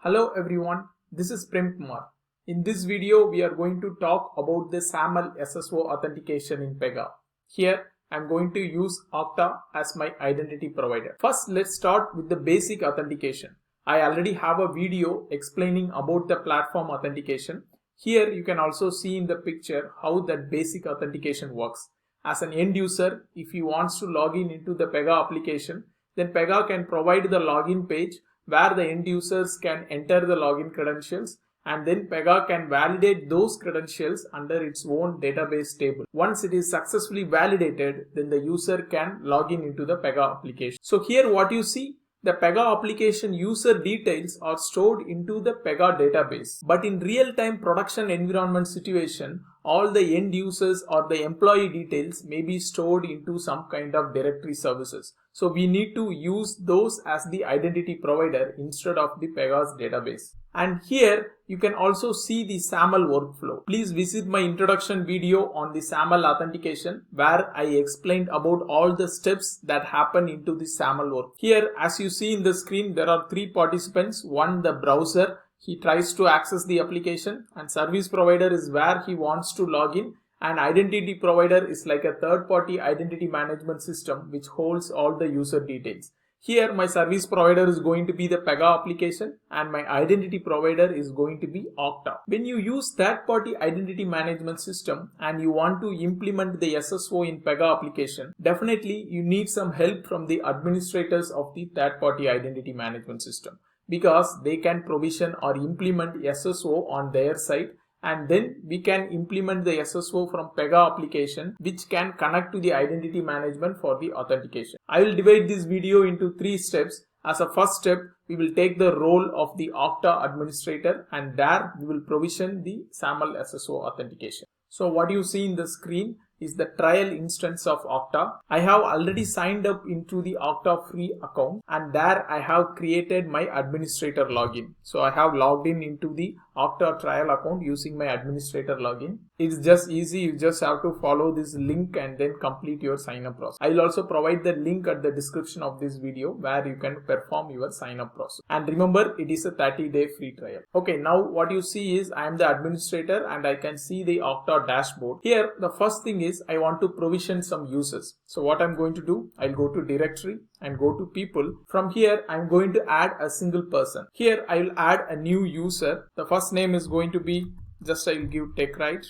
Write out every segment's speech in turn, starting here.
Hello everyone, this is Premkumar. In this video, we are going to talk about the Saml SSO authentication in Pega. Here, I am going to use Okta as my identity provider. First, let's start with the basic authentication. I already have a video explaining about the platform authentication. Here, you can also see in the picture how that basic authentication works. As an end user, if he wants to log in into the Pega application, then Pega can provide the login page where the end users can enter the login credentials, and then Pega can validate those credentials under its own database table. Once it is successfully validated, then the user can log in into the Pega application. So here what you see, the Pega application user details are stored into the Pega database. But in real-time production environment situation, all the end users or the employee details may be stored into some kind of directory services. So we need to use those as the identity provider instead of the Pega's database. And here you can also see the Saml workflow. Please visit my introduction video on the Saml authentication where I explained about all the steps that happen into the Saml work. Here, as you see in the screen, there are three participants. One, the browser. He tries to access the application, and service provider is where he wants to log in, and identity provider is like a third-party identity management system which holds all the user details. Here my service provider is going to be the Pega application and my identity provider is going to be Okta. When you use third-party identity management system and you want to implement the SSO in Pega application, definitely you need some help from the administrators of the third-party identity management system, because they can provision or implement SSO on their side, and then we can implement the SSO from Pega application which can connect to the identity management for the authentication. I will divide this video into 3 steps. As a first step, we will take the role of the Okta administrator, and there we will provision the Saml SSO authentication. So what you see in the screen is the trial instance of Okta. I have already signed up into the Okta free account, and there I have created my administrator login. So I have logged in into the Okta trial account using my administrator login. It's just easy. You just have to follow this link and then complete your sign up process. I will also provide the link at the description of this video where you can perform your sign up process. And remember, it is a 30-day free trial. Okay, now what you see is I am the administrator and I can see the Okta dashboard. Here, the first thing is I want to provision some users. So what I'm going to do, I'll go to directory and go to people. From here, I'm going to add a single person. Here, I will add a new user. The first name is going to be, just I will give TechRight,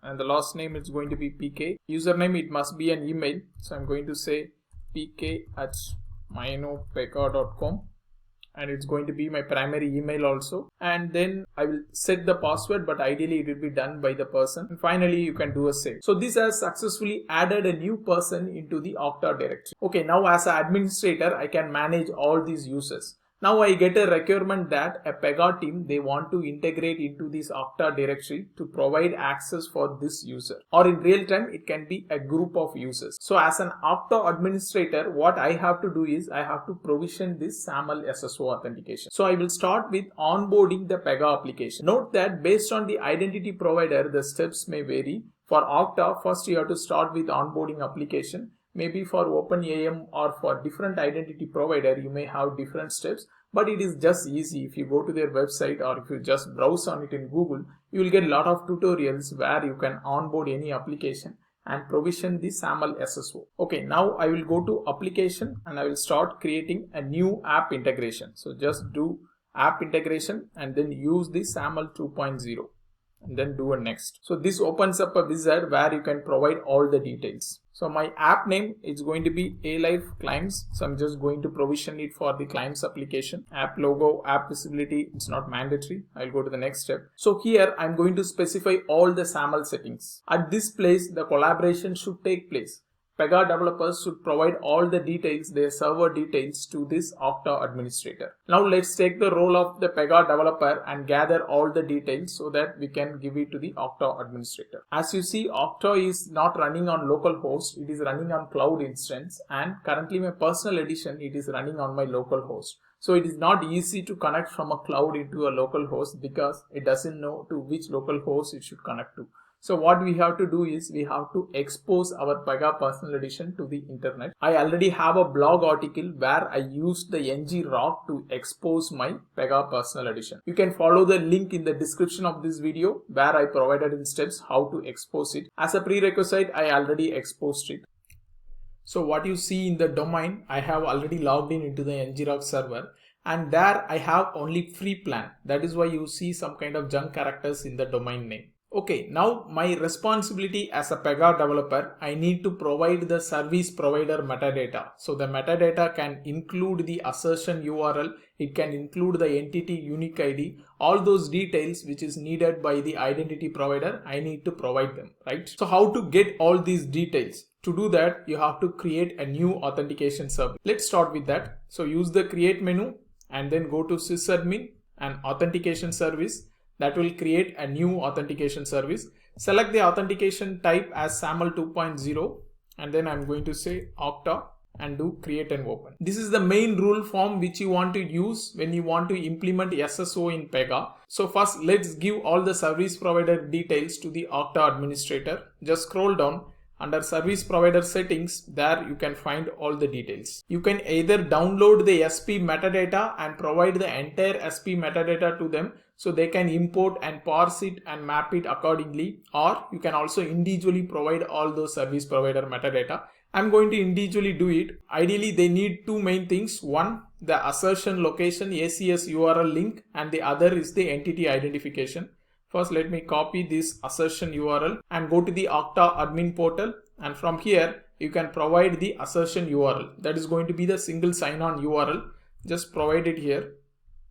and the last name is going to be PK. Username, it must be an email. So I'm going to say pk@myknowpega.com. and it's going to be my primary email also, and then I will set the password, but ideally it will be done by the person, and finally you can do a save. So this has successfully added a new person into the Okta directory. Okay, now as an administrator I can manage all these users. Now I get a requirement that a Pega team, they want to integrate into this Okta directory to provide access for this user, or in real time it can be a group of users. So as an Okta administrator, what I have to do is I have to provision this Saml SSO authentication. So I will start with onboarding the Pega application. Note that based on the identity provider, the steps may vary. For Okta, first you have to start with onboarding application. Maybe for OpenAM or for different identity provider, you may have different steps, but it is just easy. If you go to their website or if you just browse on it in Google, you will get a lot of tutorials where you can onboard any application and provision the Saml SSO. Okay, now I will go to application and I will start creating a new app integration. So just do app integration and then use the Saml 2.0 and then do a next. So this opens up a wizard where you can provide all the details. So my app name is going to be A-Life Clients. So I'm just going to provision it for the Clients application. App logo, app visibility, it's not mandatory. I'll go to the next step. So here I'm going to specify all the Saml settings. At this place, the collaboration should take place. Pega developers should provide all the details, their server details, to this Okta administrator. Now let's take the role of the Pega developer and gather all the details so that we can give it to the Okta administrator. As you see, Okta is not running on local host, it is running on cloud instance, and currently my personal edition, it is running on my local host. So it is not easy to connect from a cloud into a local host because it doesn't know to which local host it should connect to. So what we have to do is we have to expose our Pega personal edition to the internet. I already have a blog article where I used the ng rock to expose my Pega personal edition. You can follow the link in the description of this video where I provided in steps how to expose it. As a prerequisite, I already exposed it. So what you see in the domain, I have already logged in into the ngrok server, and there I have only free plan. That is why you see some kind of junk characters in the domain name. Okay, now my responsibility as a Pega developer, I need to provide the service provider metadata. So the metadata can include the assertion URL, it can include the entity unique ID, all those details which is needed by the identity provider, I need to provide them, right? So how to get all these details? To do that, you have to create a new authentication service. Let's start with that. So use the create menu and then go to sysadmin and authentication service. That will create a new authentication service. Select the authentication type as Saml 2.0 and then I'm going to say Okta and do create and open. This is the main rule form which you want to use when you want to implement SSO in Pega. So first let's give all the service provider details to the Okta administrator. Just scroll down. Under service provider settings, there you can find all the details. You can either download the SP metadata and provide the entire SP metadata to them so they can import and parse it and map it accordingly, or you can also individually provide all those service provider metadata. I'm going to individually do it. Ideally, they need two main things. One, the assertion location ACS URL link, and the other is the entity identification. First, let me copy this assertion URL and go to the Okta admin portal, and from here you can provide the assertion URL. That is going to be the single sign-on URL. Just provide it here.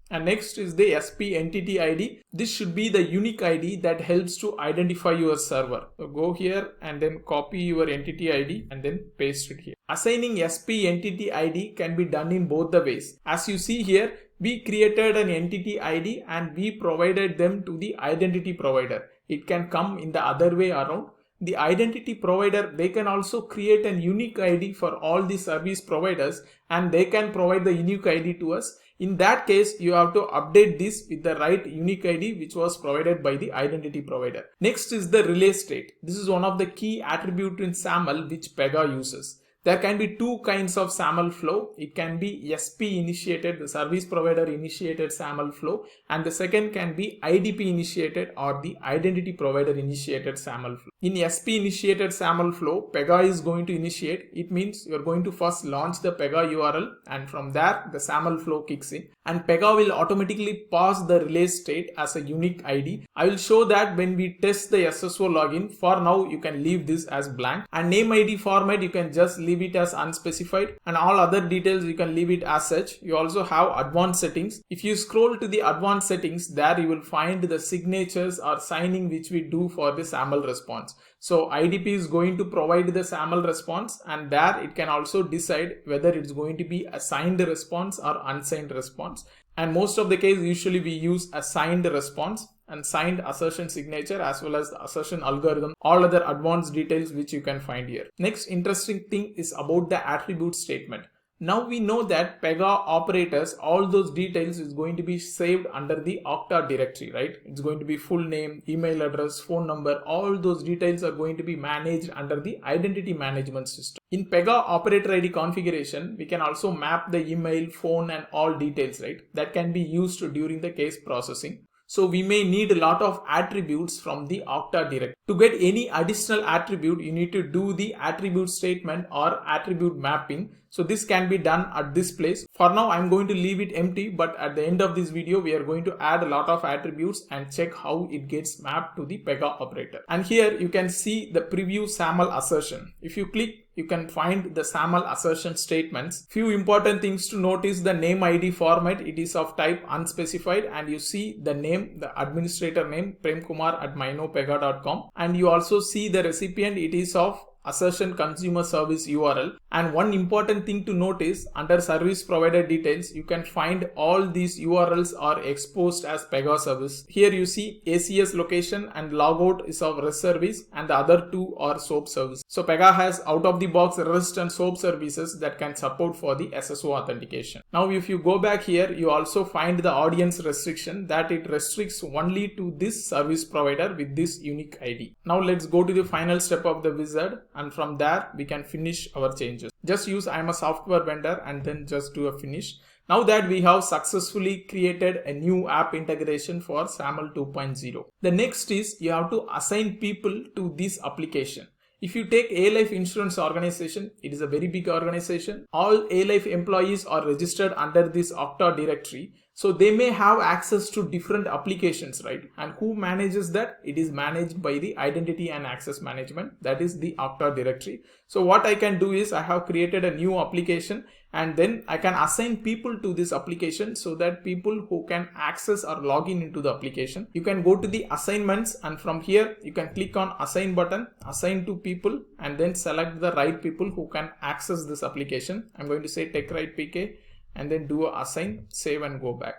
And next is the SP entity ID. This should be the unique ID that helps to identify your server. So go here and then copy your entity ID and then paste it here. Assigning SP entity ID can be done in both the ways. As you see here, we created an entity ID and we provided them to the identity provider. It can come in the other way around. The identity provider, they can also create an unique ID for all the service providers and they can provide the unique ID to us. In that case, you have to update this with the right unique ID which was provided by the identity provider. Next is the relay state. This is one of the key attributes in Saml which Pega uses. There can be two kinds of Saml flow. It can be SP initiated, the service provider initiated Saml flow, and the second can be IDP initiated or the identity provider initiated Saml flow. In SP initiated Saml flow, Pega is going to initiate. It means you're going to first launch the Pega URL and from there the Saml flow kicks in and Pega will automatically pass the relay state as a unique ID. I will show that when we test the SSO login. For now, you can leave this as blank, and name ID format you can just leave it as unspecified, and all other details you can leave it as such. You also have advanced settings. If you scroll to the advanced settings, there you will find the signatures or signing which we do for the Saml response. So IDP is going to provide the Saml response, and there it can also decide whether it's going to be a signed response or unsigned response. And most of the case, usually we use a signed response and signed assertion signature as well as the assertion algorithm, all other advanced details which you can find here. Next interesting thing is about the attribute statement. Now we know that Pega operators, all those details is going to be saved under the Okta directory, right? It's going to be full name, email address, phone number, all those details are going to be managed under the identity management system. In Pega operator ID configuration, we can also map the email, phone and all details, right? That can be used during the case processing. So we may need a lot of attributes from the Okta directory. To get any additional attribute, you need to do the attribute statement or attribute mapping. So this can be done at this place. For now, I'm going to leave it empty, but at the end of this video, we are going to add a lot of attributes and check how it gets mapped to the Pega operator. And here you can see the preview Saml Assertion. If you click, you can find the Saml Assertion statements. Few important things to notice: the name ID format, it is of type unspecified, and you see the name, the administrator name, Premkumar at myknowpega.com, and you also see the recipient, it is of Assertion consumer service URL. And one important thing to note is under service provider details, you can find all these URLs are exposed as Pega service. Here you see ACS location and logout is of REST service and the other two are SOAP service. So Pega has out of the box REST and SOAP services that can support for the SSO authentication. Now if you go back here, you also find the audience restriction that it restricts only to this service provider with this unique ID. Now let's go to the final step of the wizard, and from there we can finish our changes. Just use I'm a software vendor and then just do a finish. Now that we have successfully created a new app integration for Saml 2.0. The next is you have to assign people to this application. If you take A-Life Insurance Organization, it is a very big organization. All A-Life employees are registered under this Okta directory. So they may have access to different applications, right? And who manages that? It is managed by the Identity and Access Management. That is the Okta directory. So what I can do is I have created a new application and then I can assign people to this application so that people who can access or log in into the application. You can go to the assignments and from here you can click on assign button, assign to people and then select the right people who can access this application. I'm going to say TechRight PK and then do a assign, save and go back.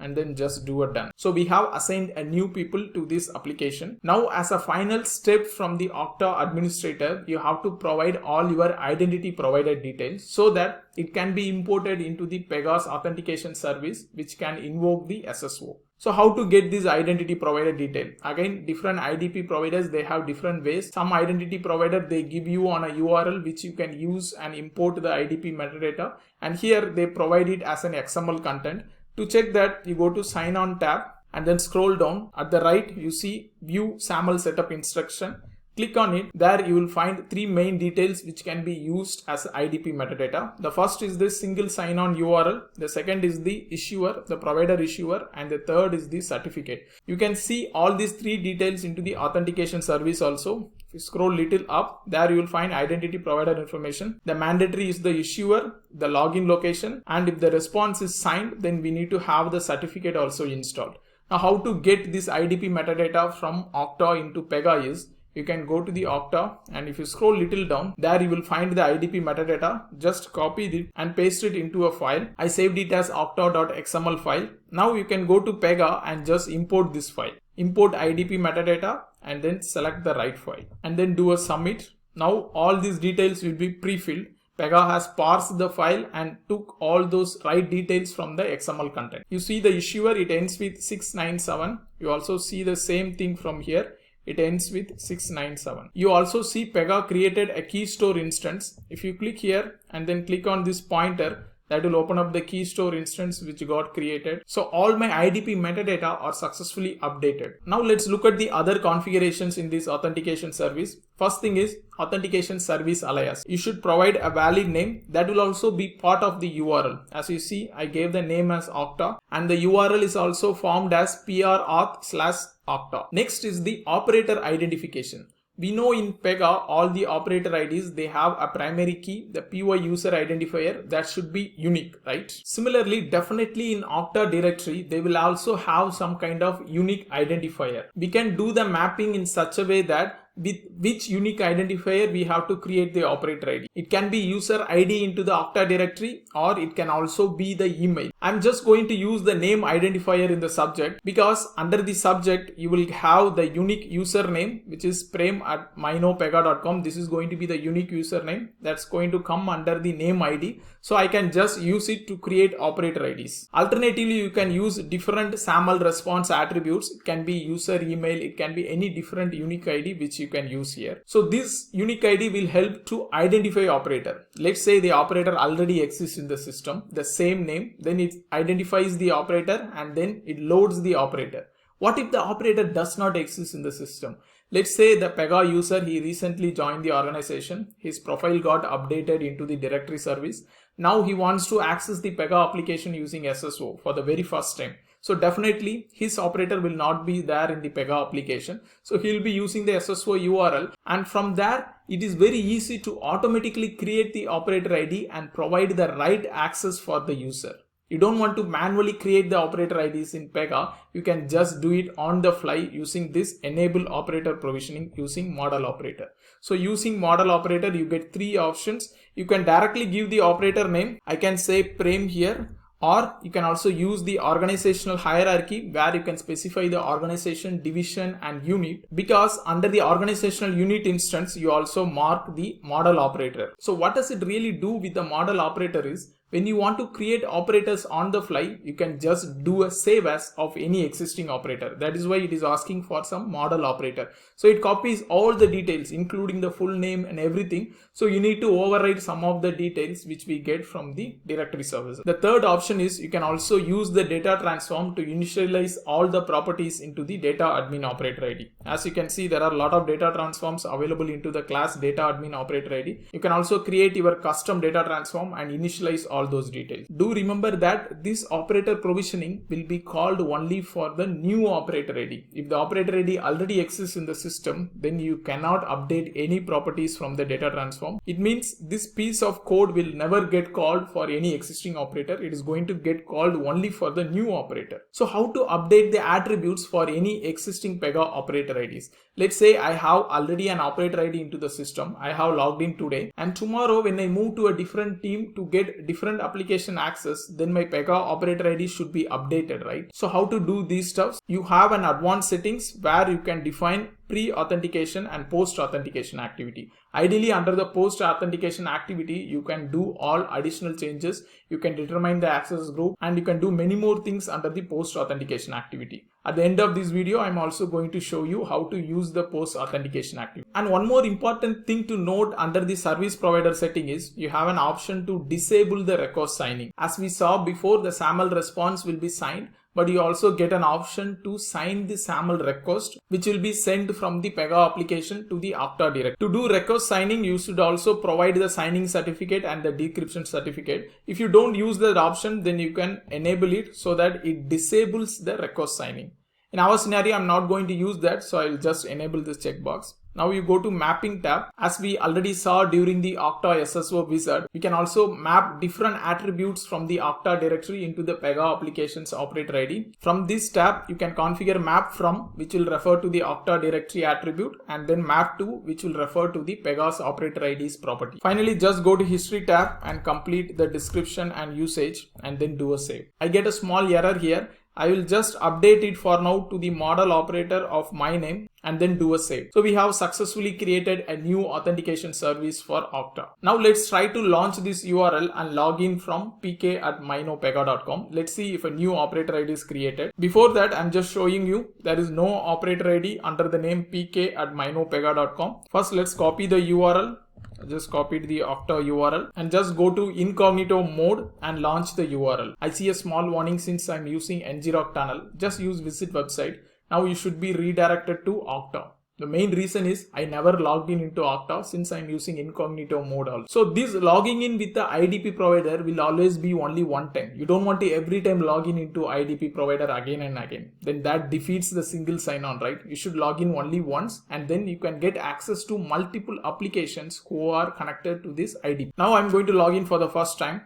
And then just do a done. So we have assigned a new people to this application. Now as a final step from the Okta administrator, you have to provide all your identity provider details so that it can be imported into the Pega's authentication service, which can invoke the SSO. So how to get this identity provider detail? Again, different IDP providers, they have different ways. Some identity provider, they give you on a URL which you can use and import the IDP metadata. And here they provide it as an XML content. To check that, you go to sign on tab and then scroll down. At the right, you see view SAML setup instruction. Click on it. There you will find three main details which can be used as IDP metadata. The first is this single sign-on URL. The second is the issuer, the provider issuer, and the third is the certificate. You can see all these three details into the authentication service also. If you scroll little up, there you will find identity provider information. The mandatory is the issuer, the login location, and if the response is signed, then we need to have the certificate also installed. Now how to get this IDP metadata from Okta into Pega is, you can go to the Okta and if you scroll little down, there you will find the IDP metadata. Just copy it and paste it into a file. I saved it as okta.xml file. Now you can go to Pega and just import this file. Import IDP metadata and then select the right file and then do a submit. Now all these details will be pre-filled. Pega has parsed the file and took all those right details from the XML content. You see the issuer, it ends with 697. You also see the same thing from here. It ends with 697. You also see Pega created a key store instance. If you click here and then click on this pointer, that will open up the key store instance which got created. So all my IDP metadata are successfully updated. Now let's look at the other configurations in this authentication service. First thing is authentication service alias. You should provide a valid name that will also be part of the URL. As you see, I gave the name as Okta and the URL is also formed as prauth/Okta. Next is the operator identification. We know in Pega, all the operator IDs, they have a primary key, the PY user identifier that should be unique, right? Similarly, definitely in Okta directory, they will also have some kind of unique identifier. We can do the mapping in such a way that with which unique identifier we have to create the operator ID. It can be user ID into the Okta directory or it can also be the email. I'm just going to use the name identifier in the subject because under the subject you will have the unique username which is prem@myknowpega.com. This is going to be the unique username that's going to come under the name ID. So I can just use it to create operator IDs. Alternatively, you can use different Saml Response attributes. It can be user email, it can be any different unique ID which you can use here. So this unique ID will help to identify operator. Let's say the operator already exists in the system, the same name, then it identifies the operator and then it loads the operator. What if the operator does not exist in the system? Let's say the Pega user, he recently joined the organization. His profile got updated into the directory service. Now he wants to access the Pega application using SSO for the very first time. So definitely his operator will not be there in the Pega application. So he'll be using the SSO URL and from there it is very easy to automatically create the operator ID and provide the right access for the user. You don't want to manually create the operator IDs in Pega. You can just do it on the fly using this enable operator provisioning using model operator. So using model operator, you get three options. You can directly give the operator name. I can say Prem here. Or you can also use the organizational hierarchy where you can specify the organization, division and unit, because under the organizational unit instance, you also mark the model operator. So what does it really do with the model operator is, when you want to create operators on the fly, you can just do a save as of any existing operator. That is why it is asking for some model operator. So it copies all the details, including the full name and everything. So you need to override some of the details which we get from the directory service. The third option is you can also use the data transform to initialize all the properties into the data admin operator ID. As you can see, there are a lot of data transforms available into the class data admin operator ID. You can also create your custom data transform and initialize all those details. Do remember that this operator provisioning will be called only for the new operator ID. If the operator ID already exists in the system, then you cannot update any properties from the data transform. It means this piece of code will never get called for any existing operator. It is going to get called only for the new operator. So how to update the attributes for any existing Pega operator IDs? Let's say I have already an operator ID into the system. I have logged in today, and tomorrow when I move to a different team to get different application access, then my Pega operator ID should be updated, right? So how to do these stuffs? You have an advanced settings where you can define pre-authentication and post-authentication activity. Ideally, under the post-authentication activity, you can do all additional changes. You can determine the access group and you can do many more things under the post-authentication activity. At the end of this video, I'm also going to show you how to use the post-authentication activity. And one more important thing to note under the service provider setting is you have an option to disable the request signing. As we saw before, the Saml response will be signed, but you also get an option to sign the Saml request, which will be sent from the Pega application to the Okta directory. To do request signing, you should also provide the signing certificate and the decryption certificate. If you don't use that option, then you can enable it so that it disables the request signing. In our scenario, I'm not going to use that, so I'll just enable this checkbox. Now you go to mapping tab. As we already saw during the Okta SSO wizard, we can also map different attributes from the Okta directory into the Pega applications operator ID. From this tab, you can configure map from, which will refer to the Okta directory attribute, and then map to, which will refer to the Pega's operator ID's property. Finally, just go to history tab and complete the description and usage, and then do a save. I get a small error here. I will just update it for now to the model operator of my name and then do a save. So we have successfully created a new authentication service for Okta. Now let's try to launch this URL and log in from pk@myknowpega.com. Let's see if a new operator ID is created. Before that, I'm just showing you there is no operator ID under the name pk@myknowpega.com. First, let's copy the URL. I just copied the Okta URL and just go to incognito mode and launch the URL. I see a small warning since I'm using ngrok tunnel. Just use visit website. Now you should be redirected to Okta. The main reason is I never logged in into Okta since I'm using incognito mode also. So this logging in with the IDP provider will always be only one time. You don't want to every time log in into IDP provider again and again. Then that defeats the single sign-on, right? You should log in only once and then you can get access to multiple applications who are connected to this IDP. Now I'm going to log in for the first time.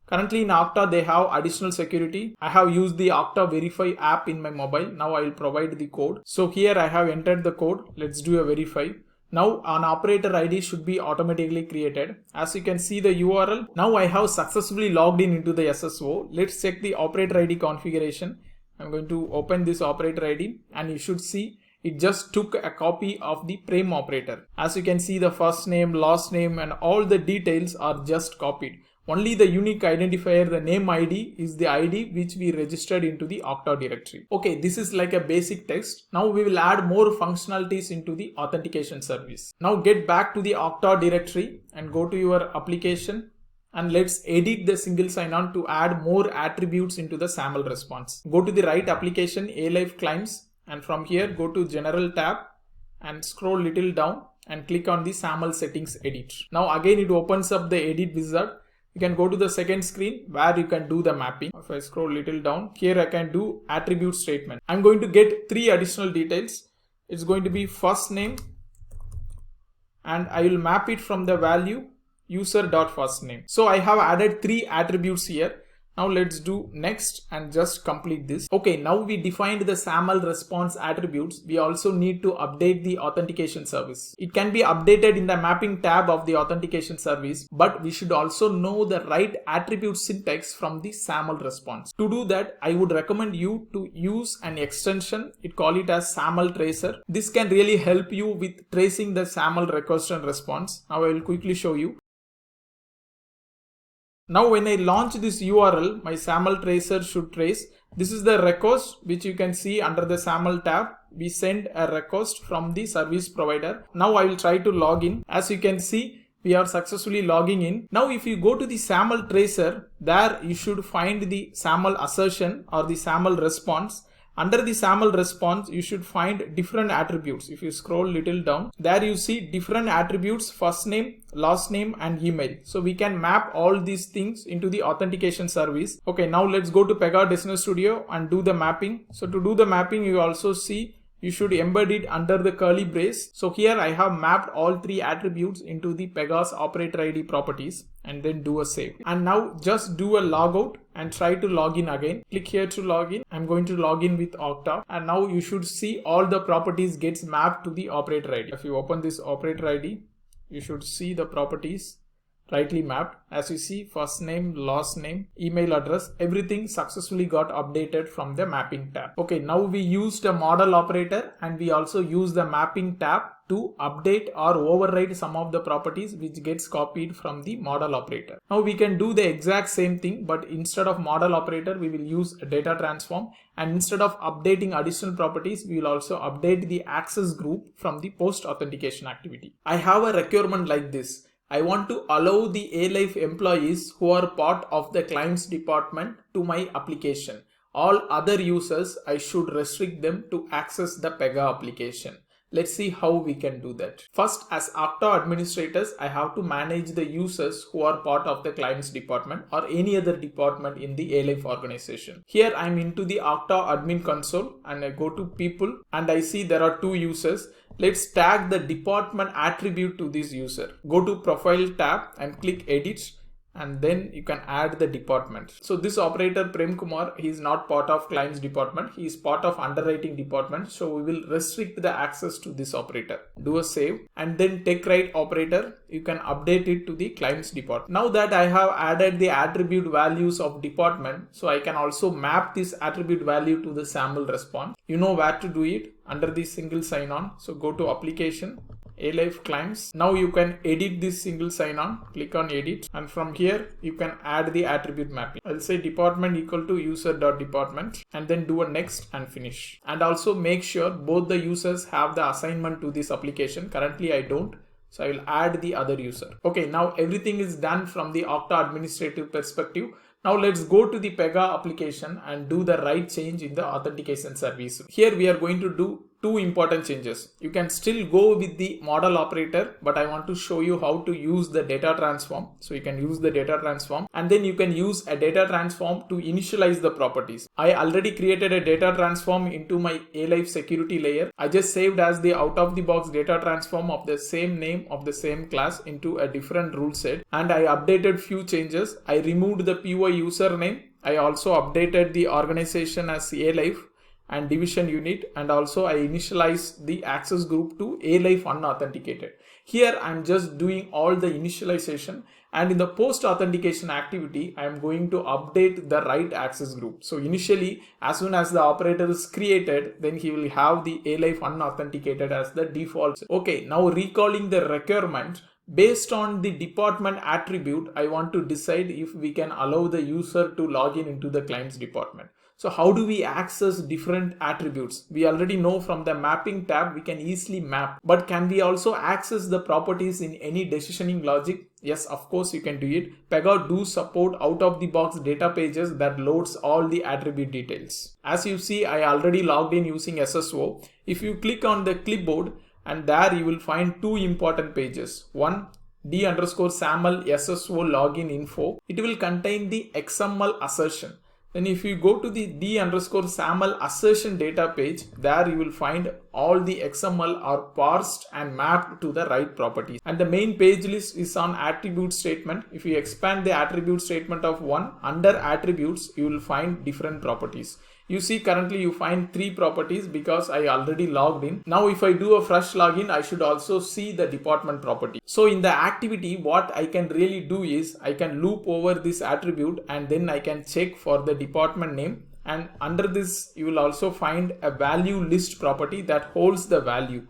Currently in Okta, they have additional security. I have used the Okta Verify app in my mobile. Now I will provide the code. So here I have entered the code. Let's do a verify. Now an operator ID should be automatically created. As you can see the URL. Now I have successfully logged in into the SSO. Let's check the operator ID configuration. I'm going to open this operator ID and you should see it just took a copy of the Prem operator. As you can see, the first name, last name and all the details are just copied. Only the unique identifier, the name ID, is the ID which we registered into the Okta directory. Okay, this is like a basic text. Now we will add more functionalities into the authentication service. Now get back to the Okta directory and go to your application and let's edit the single sign-on to add more attributes into the Saml response. Go to the right application, A-Life Climbs, and from here go to General tab and scroll little down and click on the Saml settings edit. Now again it opens up the edit wizard. You can go to the second screen where you can do the mapping. If I scroll little down, here I can do attribute statement. I'm going to get 3 additional details. It's going to be first name and I will map it from the value user.firstname. So I have added 3 attributes here. Now let's do next and just complete this. Okay, now we defined the Saml Response attributes. We also need to update the authentication service. It can be updated in the mapping tab of the authentication service, but we should also know the right attribute syntax from the Saml Response. To do that, I would recommend you to use an extension. Call it as Saml Tracer. This can really help you with tracing the Saml request and response. Now I will quickly show you. Now when I launch this URL, my Saml Tracer should trace. This is the request which you can see under the Saml tab. We send a request from the service provider. Now I will try to log in. As you can see, we are successfully logging in. Now if you go to the Saml Tracer, there you should find the Saml Assertion or the Saml Response. Under the Saml Response, you should find different attributes. If you scroll little down, there you see different attributes: first name, last name, and email. So we can map all these things into the authentication service. Okay, now let's go to Pega Business Studio and do the mapping. So to do the mapping, you also see you should embed it under the curly brace. So here I have mapped all three attributes into the Pega's operator ID properties and then do a save. And now just do a logout and try to log in again. Click here to log in. I'm going to log in with Okta, and now you should see all the properties gets mapped to the operator ID. If you open this operator ID, you should see the properties rightly mapped. As you see, first name, last name, email address, everything successfully got updated from the mapping tab. Okay, now we used a model operator and we also use the mapping tab to update or override some of the properties which gets copied from the model operator. Now we can do the exact same thing, but instead of model operator, we will use a data transform, and instead of updating additional properties, we will also update the access group from the post authentication activity. I have a requirement like this. I want to allow the A-Life employees who are part of the claims department to my application. All other users, I should restrict them to access the Pega application. Let's see how we can do that. First, as Okta administrators, I have to manage the users who are part of the claims department or any other department in the A-Life organization. Here I'm into the Okta admin console and I go to people and I see there are two users. Let's tag the department attribute to this user. Go to profile tab and click edit, and then you can add the department. So this operator Premkumar, he is not part of claims department. He is part of underwriting department. So we will restrict the access to this operator. Do a save and then take right operator. You can update it to the claims department. Now that I have added the attribute values of department, so I can also map this attribute value to the Saml Response. You know where to do it under the single sign-on. So go to application, A-Life Claims. Now you can edit this single sign-on. Click on edit, and from here you can add the attribute mapping. I'll say department equal to user.department and then do a next and finish. And also make sure both the users have the assignment to this application. Currently I don't. So I will add the other user. Okay, now everything is done from the Okta administrative perspective. Now let's go to the Pega application and do the right change in the authentication service. Here we are going to do two important changes. You can still go with the model operator, but I want to show you how to use the data transform. So you can use the data transform and then you can use a data transform to initialize the properties. I already created a data transform into my A-Life security layer. I just saved as the out of the box data transform of the same name of the same class into a different rule set, and I updated few changes. I removed the PY username. I also updated the organization as A-Life and division unit, and also I initialized the access group to A-Life unauthenticated. Here I'm just doing all the initialization, and in the post authentication activity I am going to update the right access group. So initially, as soon as the operator is created, then he will have the A-Life unauthenticated as the default. Okay, now recalling the requirement. Based on the department attribute, I want to decide if we can allow the user to log in into the claims department. So how do we access different attributes? We already know from the mapping tab we can easily map, but can we also access the properties in any decisioning logic? Yes, of course you can do it. Pega do support out of the box data pages that loads all the attribute details. As you see, I already logged in using SSO. If you click on the clipboard, and there you will find two important pages. One, d_saml SSO login info. It will contain the XML assertion. Then if you go to the d_saml assertion data page, there you will find all the XML are parsed and mapped to the right properties. And the main page list is on attribute statement. If you expand the attribute statement of one, under attributes, you will find different properties. You see currently you find 3 properties because I already logged in. Now if I do a fresh login, I should also see the department property. So in the activity, what I can really do is I can loop over this attribute and then I can check for the department name. And under this, you will also find a value list property that holds the value.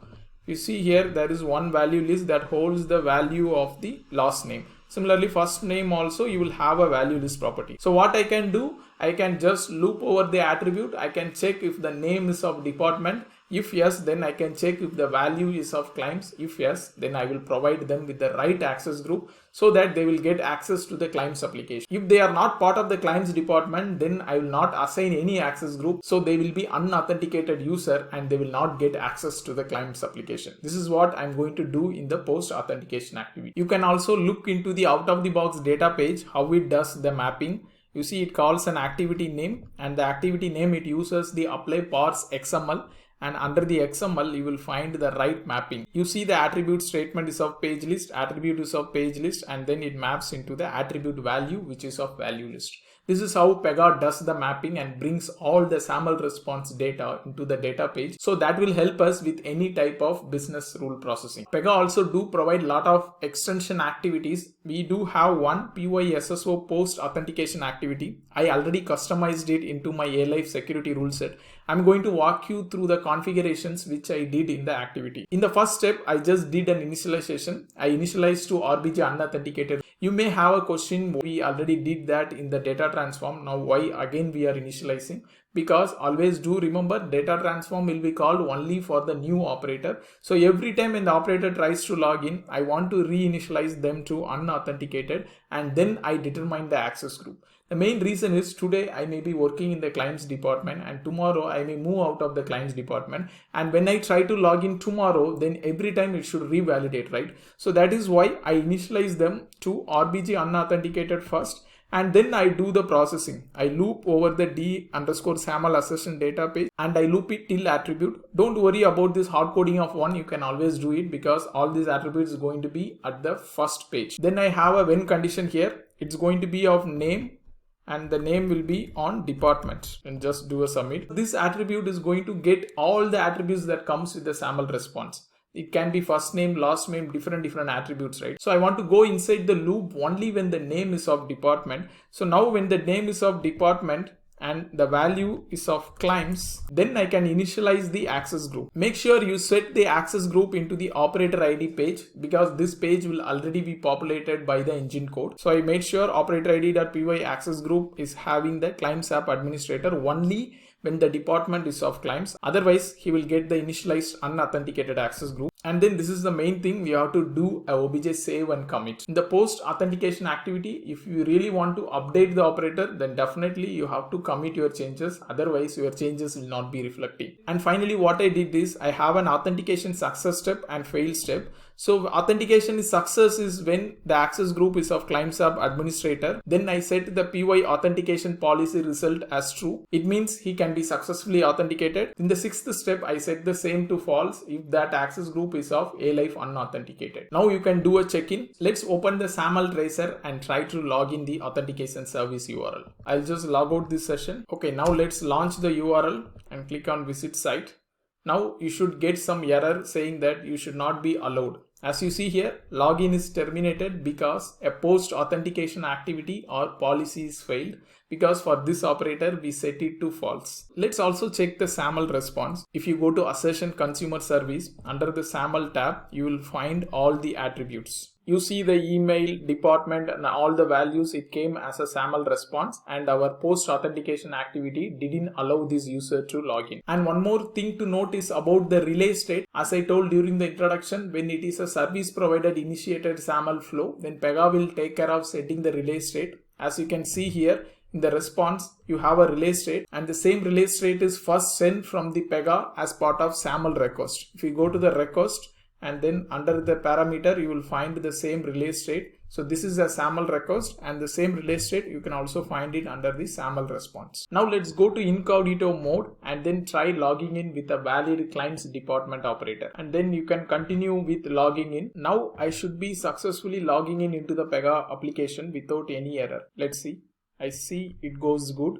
You see here, there is one value list that holds the value of the last name. Similarly, first name also you will have a value list property. So what I can do, I can just loop over the attribute. I can check if the name is of department. If yes, then I can check if the value is of clients. If yes, then I will provide them with the right access group so that they will get access to the client's application. If they are not part of the client's department, then I will not assign any access group. So they will be unauthenticated user and they will not get access to the client's application. This is what I'm going to do in the post authentication activity. You can also look into the out of the box data page, how it does the mapping. You see it calls an activity name, and the activity name it uses the apply parse XML, and under the XML you will find the right mapping. You see the attribute statement is of page list, attribute is of page list, and then it maps into the attribute value which is of value list. This is how Pega does the mapping and brings all the Saml Response data into the data page. So that will help us with any type of business rule processing. Pega also do provide a lot of extension activities. We do have one PY SSO post authentication activity. I already customized it into my A-Life security rule set. I'm going to walk you through the configurations which I did in the activity. In the first step, I just did an initialization. I initialized to RBG unauthenticated. You may have a question, we already did that in the data transform. Now why again we are initializing? Because always do remember data transform will be called only for the new operator. So every time when the operator tries to log in, I want to reinitialize them to unauthenticated and then I determine the access group. The main reason is today I may be working in the client's department and tomorrow I may move out of the client's department, and when I try to log in tomorrow, then every time it should revalidate, right? So that is why I initialize them to RBG unauthenticated first, and then I do the processing. I loop over the d_Saml Assertion data page and I loop it till attribute. Don't worry about this hard coding of one, you can always do it because all these attributes is going to be at the first page. Then I have a when condition here. It's going to be of name and the name will be on department, and just do a submit. This attribute is going to get all the attributes that comes with the Saml response. It can be first name, last name, different attributes, right? So I want to go inside the loop only when the name is of department. So now when the name is of department and the value is of clients, then I can initialize the access group. Make sure you set the access group into the operator ID page because this page will already be populated by the engine code. So I made sure operator ID.py access group is having the clients app administrator only when the department is of clients. Otherwise, he will get the initialized unauthenticated access group. And then this is the main thing, we have to do a obj save and commit. In the post authentication activity, if you really want to update the operator, then definitely you have to commit your changes. Otherwise, your changes will not be reflecting. And finally, what I did is I have an authentication success step and fail step. So authentication is success is when the access group is of clients app administrator. Then I set the PY authentication policy result as true. It means he can be successfully authenticated. In the sixth step, I set the same to false if that access group is of A-Life unauthenticated. Now you can do a check-in. Let's open the Saml Tracer and try to log in the authentication service URL. I'll just log out this session. Okay, now let's launch the URL and click on visit site. Now you should get some error saying that you should not be allowed. As you see here, login is terminated because a post authentication activity or policy is failed, because for this operator we set it to false. Let's also check the Saml response. If you go to Assertion Consumer Service, under the Saml tab, you will find all the attributes. You see the email, department and all the values, it came as a Saml response, and our post authentication activity didn't allow this user to log in. And one more thing to note is about the relay state. As I told during the introduction, when it is a service provider initiated Saml flow, then Pega will take care of setting the relay state. As you can see here, in the response, you have a relay state, and the same relay state is first sent from the Pega as part of Saml request. If you go to the request, and then under the parameter, you will find the same relay state. So this is a SAML request, and the same relay state you can also find it under the Saml Response. Now let's go to incognito mode and then try logging in with a valid client's department operator, and then you can continue with logging in. Now I should be successfully logging in into the Pega application without any error. Let's see. I see it goes good.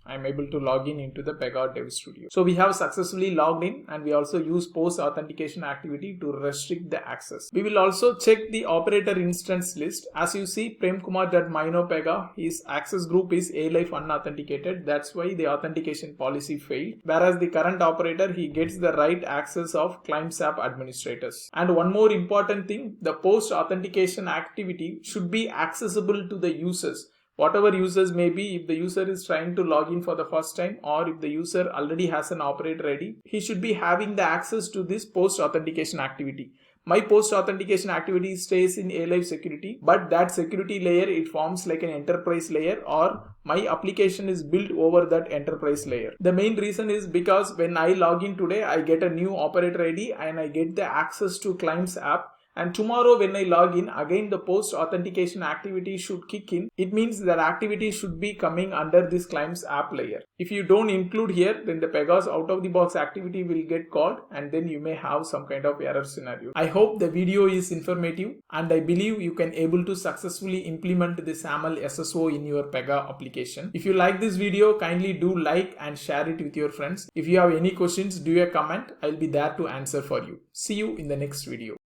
I'm able to log in into the Pega Dev Studio. So we have successfully logged in, and we also use post authentication activity to restrict the access. We will also check the operator instance list. As you see, Premkumar.myknowpega, his access group is A-Life unauthenticated. That's why the authentication policy failed. Whereas the current operator, he gets the right access of Clients app administrators. And one more important thing, the post authentication activity should be accessible to the users. Whatever users may be, if the user is trying to log in for the first time, or if the user already has an operator ready, he should be having the access to this post authentication activity. My post authentication activity stays in A-Life security, but that security layer, it forms like an enterprise layer, or my application is built over that enterprise layer. The main reason is because when I log in today, I get a new operator ID and I get the access to Clients app. And tomorrow when I log in, again the post authentication activity should kick in. It means that activity should be coming under this Clients app layer. If you don't include here, then the Pega's out of the box activity will get called, and then you may have some kind of error scenario. I hope the video is informative, and I believe you can able to successfully implement the Saml SSO in your Pega application. If you like this video, kindly do like and share it with your friends. If you have any questions, do a comment. I'll be there to answer for you. See you in the next video.